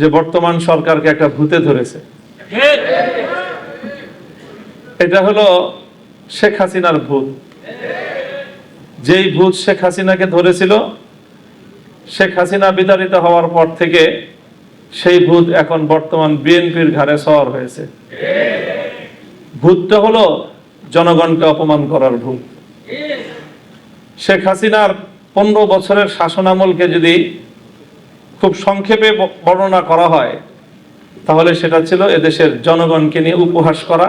যে বর্তমান সরকারকে একটা ভূতে ধরেছে। এটা হলো শেখ হাসিনার ভূত। যেই ভূত শেখ হাসিনাকে ধরেছিল, শেখ হাসিনা বিতাড়িত হওয়ার পর থেকে সেই ভূত এখন বর্তমান বিএনপির ঘাড়ে সওয়ার হয়েছে। ভূতটা হলো জনগণকে অপমান করার ভূত। শেখ হাসিনার 15 বছরের শাসনামলকে যদি খুব সংক্ষেপে বর্ণনা করা হয়, তাহলে সেটা ছিল এদেশের জনগণকে নিয়ে উপহাস করা,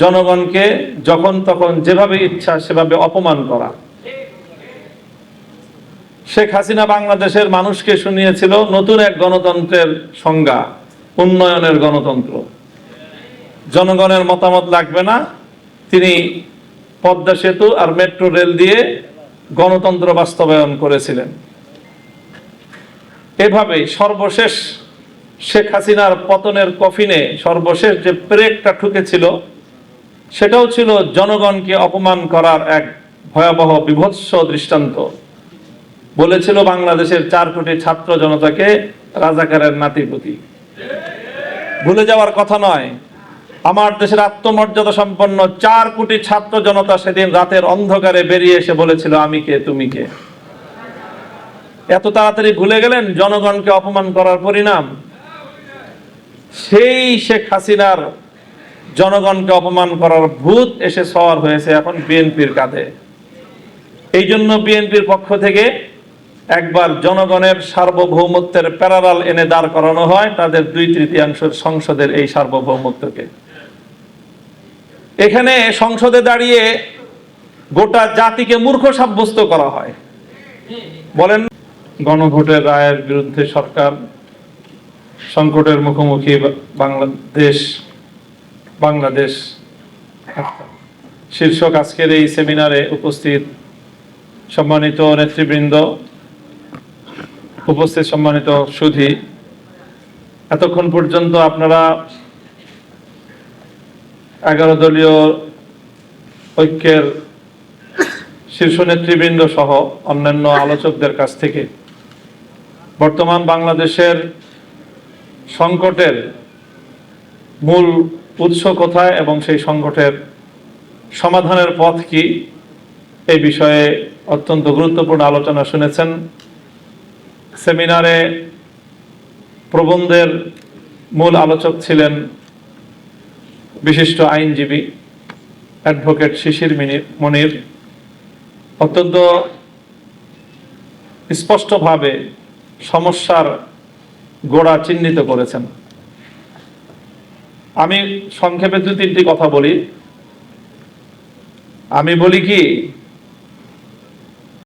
জনগণকে যখন তখন যেভাবে ইচ্ছা সেভাবে অপমান করা। শেখ হাসিনা বাংলাদেশের মানুষকে শুনিয়েছিল নতুন এক গণতন্ত্রের সংজ্ঞা, উন্নয়নের গণতন্ত্র। জনগণের মতামত লাগবে না, তিনি পদ্মা সেতু আর মেট্রো রেল দিয়ে গণতন্ত্র বাস্তবায়ন করেছিলেন। এভাবে সর্বশেষ শেখ হাসিনার পতনের কফিনে সর্বশেষ যে পেরেকটা ঠুকেছিল, সেটাও ছিল জনগণকে অপমান করার এক ভয়াবহ বিভৎস দৃষ্টান্ত। বলেছিল বাংলাদেশের 4 কোটি ছাত্র জনতাকে রাজাকারের নাতিপুতি। ভুলে যাওয়ার কথা নয়, আমার দেশের আত্মমর্যাদা সম্পন্ন 4 কোটি ছাত্র জনতা সেদিন রাতের অন্ধকারে বেরিয়ে এসে বলেছিল, আমি কে তুমি কে। এত তাড়াতাড়ি ভুলে গেলেন জনগণকে অপমান করার পরিণাম। সেই শেখ হাসিনার জনগণকে অপমান করার ভূত এসে সওয়ার হয়েছে এখন বিএনপির কাঁধে। এই জন্য বিএনপির পক্ষ থেকে একবার জনগণের সার্বভৌমত্বের প্যারালাল এনে দাঁড় করানো হয় তাদের 2/3 সংসদের এই সার্বভৌমত্বকে। এখানে সংসদে দাঁড়িয়ে গোটা জাতিকে মূর্খ সাব্যস্ত করা হয়। বলেন, গণভোটের রায়ের বিরুদ্ধে সরকার, সংকটের মুখোমুখি বাংলাদেশ শীর্ষক আজকের এই সেমিনারে উপস্থিত সম্মানিত নেতৃবৃন্দ, উপস্থিত সম্মানিত সুধী, এতক্ষণ পর্যন্ত আপনারা 11 দলীয় ঐক্যের শীর্ষ নেতৃবৃন্দ সহ অন্যান্য আলোচকদের কাছ থেকে বর্তমান বাংলাদেশের সংকটের মূল উৎস কোথায় এবং সেই সংকটের সমাধানের পথ কি, এই বিষয়ে অত্যন্ত গুরুত্বপূর্ণ আলোচনা শুনেছেন। সেমিনারে প্রবন্ধের মূল আলোচক ছিলেন বিশিষ্ট আইনজীবী অ্যাডভোকেট শিশির মনির। অত্যন্ত স্পষ্টভাবে সমস্যার গোড়া চিহ্নিত করেছেন। আমি সংক্ষেপে 2-3টি কথা বলি। আমি বলি কি,